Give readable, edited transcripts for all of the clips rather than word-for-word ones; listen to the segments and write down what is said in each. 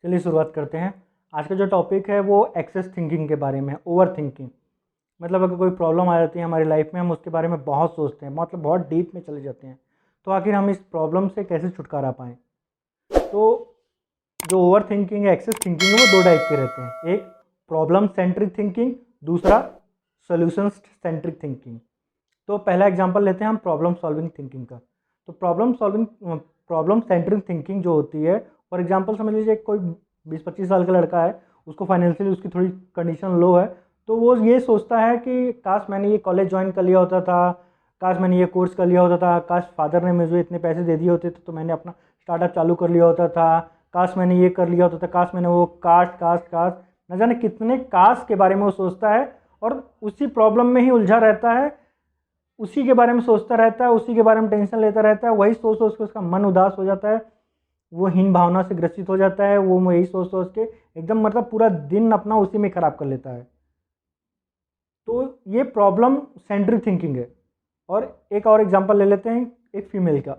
चलिए शुरुआत करते हैं। आज का जो टॉपिक है वो एक्सेस थिंकिंग के बारे में है, ओवर थिंकिंग। मतलब अगर कोई प्रॉब्लम आ जाती है हमारी लाइफ में, हम उसके बारे में बहुत सोचते हैं, मतलब बहुत डीप में चले जाते हैं। तो आखिर हम इस प्रॉब्लम से कैसे छुटकारा पाएँ? तो जो ओवर थिंकिंग है, एक्सेस थिंकिंग है, वो दो टाइप के रहते हैं। एक प्रॉब्लम सेंट्रिक थिंकिंग, दूसरा सॉल्यूशन सेंट्रिक थिंकिंग। तो पहला एग्जांपल लेते हैं हम प्रॉब्लम सॉल्विंग थिंकिंग का। तो प्रॉब्लम सेंट्रिक थिंकिंग जो होती है, फॉर एग्जांपल समझ लीजिए कोई 20-25 साल का लड़का है, उसको फाइनेंशियली उसकी थोड़ी कंडीशन लो है, तो वो ये सोचता है कि काश मैंने ये कॉलेज ज्वाइन कर लिया होता था, काश मैंने ये कोर्स कर लिया होता था, काश फादर ने मुझे इतने पैसे दे दिए होते तो मैंने अपना स्टार्टअप चालू कर लिया होता था, काश मैंने ये कर लिया होता था, काश मैंने वो काश काश काश न जाने कितने काश के बारे में वो सोचता है और उसी प्रॉब्लम में ही उलझा रहता है, उसी के बारे में सोचता रहता है, उसी के बारे में टेंशन लेता रहता है। वही सोच सोच के उसका मन उदास हो जाता है, वो हीन भावना से ग्रसित हो जाता है, वो वही सोच सोच के एकदम मतलब पूरा दिन अपना उसी में ख़राब कर लेता है। तो ये प्रॉब्लम सेंट्रिक थिंकिंग है। और एक और एग्जांपल ले लेते हैं एक फ़ीमेल का।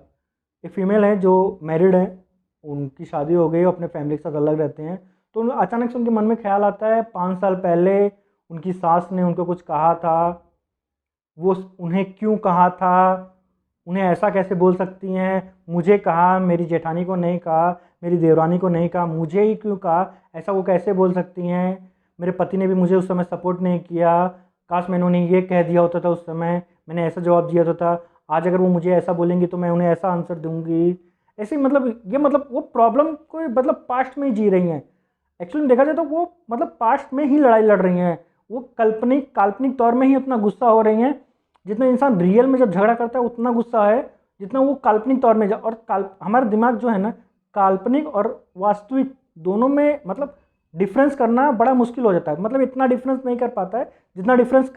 एक फ़ीमेल है जो मैरिड है, उनकी शादी हो गई, अपने फैमिली के साथ अलग रहते हैं। तो अचानक से उनके मन में ख्याल आता है 5 साल पहले उनकी सास ने उनको कुछ कहा था, वो उन्हें क्यों कहा था, उन्हें ऐसा कैसे बोल सकती हैं, मुझे कहा, मेरी जेठानी को नहीं कहा, मेरी देवरानी को नहीं कहा, मुझे ही क्यों कहा, ऐसा वो कैसे बोल सकती हैं, मेरे पति ने भी मुझे उस समय सपोर्ट नहीं किया, काश मैंने उन्हें ये कह दिया होता था उस समय, मैंने ऐसा जवाब दिया होता था, आज अगर वो मुझे ऐसा बोलेंगी तो मैं उन्हें ऐसा आंसर दूंगी। ऐसे ही मतलब ये मतलब वो प्रॉब्लम को मतलब पास्ट में ही जी रही हैं। एक्चुअली देखा जाए तो वो मतलब पास्ट में ही लड़ाई लड़ रही हैं, वो काल्पनिक तौर में ही उतना गुस्सा हो रही हैं। जितना इंसान रियल में जब झगड़ा करता है उतना गुस्सा है जितना वो काल्पनिक तौर में और हमारा दिमाग जो है ना, काल्पनिक और वास्तविक दोनों में मतलब डिफरेंस करना बड़ा मुश्किल हो जाता है। मतलब इतना डिफरेंस नहीं कर पाता है जितना डिफरेंस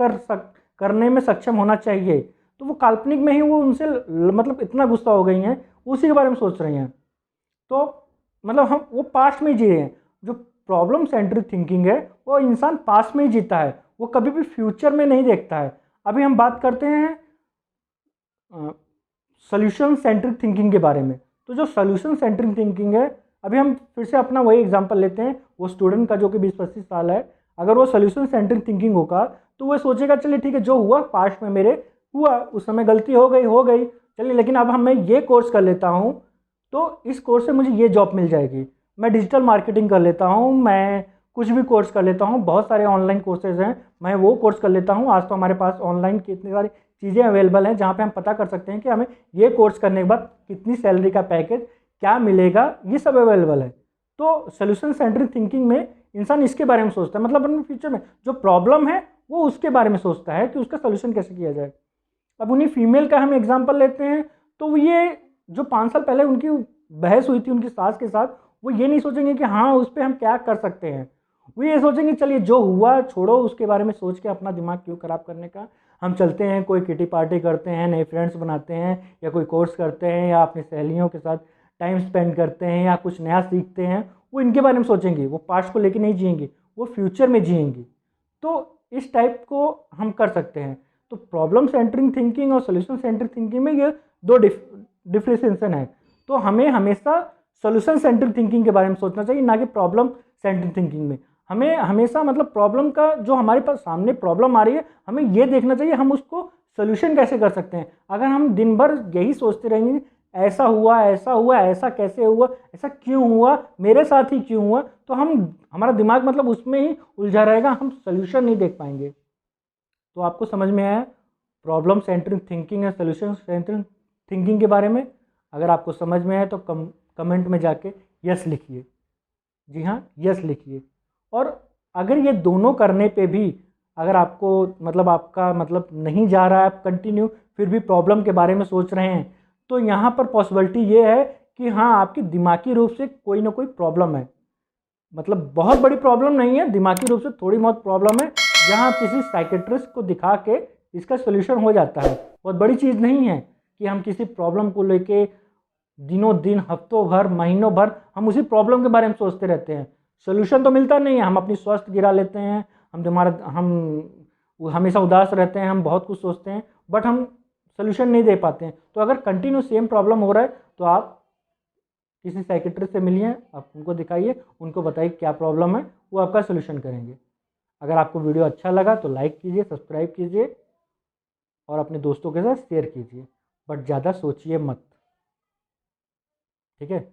करने में सक्षम होना चाहिए। तो वो काल्पनिक में ही वो उनसे मतलब इतना गुस्सा हो गई हैं, उसी के बारे में सोच रही हैं। तो मतलब हम वो पास्ट में जी रहे हैं। जो प्रॉब्लम सेंट्रिक थिंकिंग है वो इंसान पास्ट में ही जीता है, वो कभी भी फ्यूचर में नहीं देखता है। अभी हम बात करते हैं सॉल्यूशन सेंट्रिक थिंकिंग के बारे में। तो जो सॉल्यूशन सेंट्रिक थिंकिंग है, अभी हम फिर से अपना वही एग्जांपल लेते हैं, वो स्टूडेंट का जो कि 20-25 साल है। अगर वो सॉल्यूशन सेंट्रिक थिंकिंग होगा तो वो सोचेगा चलिए ठीक है, जो हुआ पास्ट में मेरे हुआ, उस समय गलती हो गई, चलिए लेकिन अब मैं ये कोर्स कर लेता हूँ तो इस कोर्स से मुझे ये जॉब मिल जाएगी, मैं डिजिटल मार्केटिंग कर लेता हूँ, मैं कुछ भी कोर्स कर लेता हूँ, बहुत सारे ऑनलाइन कोर्सेज हैं, मैं वो कोर्स कर लेता हूँ। आज तो हमारे पास ऑनलाइन कितनी सारी चीज़ें अवेलेबल हैं जहाँ पे हम पता कर सकते हैं कि हमें ये कोर्स करने के बाद कितनी सैलरी का पैकेज क्या मिलेगा, ये सब अवेलेबल है। तो सोल्यूशन सेंट्रिक थिंकिंग में इंसान इसके बारे में सोचता है, मतलब अपने फ्यूचर में जो प्रॉब्लम है वो उसके बारे में सोचता है कि उसका सोल्यूशन कैसे किया जाए। अब उन्हीं फीमेल का हम एग्जाम्पल लेते हैं, तो ये जो 5 साल पहले उनकी बहस हुई थी उनकी सास के साथ, वो ये नहीं सोचेंगे कि हाँ उस पर हम क्या कर सकते हैं, वो ये सोचेंगे चलिए जो हुआ छोड़ो, उसके बारे में सोच के अपना दिमाग क्यों खराब करने का, हम चलते हैं कोई किटी पार्टी करते हैं, नए फ्रेंड्स बनाते हैं, या कोई कोर्स करते हैं, या अपनी सहेलियों के साथ टाइम स्पेंड करते हैं, या कुछ नया सीखते हैं। वो इनके बारे में सोचेंगे, वो पास्ट को लेके नहीं जिएंगे, वो फ्यूचर में जिएंगे। तो इस टाइप को हम कर सकते हैं। तो प्रॉब्लम सेंट्रिक थिंकिंग और सोल्यूशन सेंट्रिक थिंकिंग में ये दो डिफ्रेंशिएशन है। तो हमें हमेशा सोल्यूशन सेंट्रिक थिंकिंग के बारे में सोचना चाहिए, ना कि प्रॉब्लम सेंट्रिक थिंकिंग में। हमें हमेशा मतलब प्रॉब्लम का जो हमारे पास सामने प्रॉब्लम आ रही है, हमें ये देखना चाहिए हम उसको सोल्यूशन कैसे कर सकते हैं। अगर हम दिन भर यही सोचते रहेंगे ऐसा हुआ ऐसा हुआ, ऐसा कैसे हुआ, ऐसा क्यों हुआ, मेरे साथ ही क्यों हुआ, तो हमारा दिमाग मतलब उसमें ही उलझा रहेगा, हम सोल्यूशन नहीं देख पाएंगे। तो आपको समझ में आया प्रॉब्लम सेंट्रिक थिंकिंग है सोल्यूशन सेंट्रिक थिंकिंग के बारे में? अगर आपको समझ में आए तो कमेंट में जाके यस लिखिए। जी हाँ, यस लिखिए। और अगर ये दोनों करने पे भी अगर आपको मतलब आपका मतलब नहीं जा रहा है, आप कंटिन्यू फिर भी प्रॉब्लम के बारे में सोच रहे हैं, तो यहाँ पर पॉसिबिलिटी ये है कि हाँ आपकी दिमागी रूप से कोई ना कोई प्रॉब्लम है। मतलब बहुत बड़ी प्रॉब्लम नहीं है, दिमागी रूप से थोड़ी बहुत प्रॉब्लम है, जहाँ आप किसी साइकेट्रिस्ट को दिखा के इसका सोल्यूशन हो जाता है। बहुत बड़ी चीज़ नहीं है कि हम किसी प्रॉब्लम को लेके दिनों दिन, हफ्तों भर, महीनों भर हम उसी प्रॉब्लम के बारे में सोचते रहते हैं। सोल्यूशन तो मिलता नहीं है, हम अपनी स्वास्थ्य गिरा लेते हैं, हम हमेशा उदास रहते हैं, हम बहुत कुछ सोचते हैं बट हम सोल्यूशन नहीं दे पाते हैं। तो अगर कंटिन्यू सेम प्रॉब्लम हो रहा है तो आप किसी साइकेट्रिस्ट से मिलिए, आप उनको दिखाइए, उनको बताइए क्या प्रॉब्लम है, वो आपका सोल्यूशन करेंगे। अगर आपको वीडियो अच्छा लगा तो लाइक कीजिए, सब्सक्राइब कीजिए और अपने दोस्तों के साथ शेयर कीजिए, बट ज़्यादा सोचिए मत, ठीक है।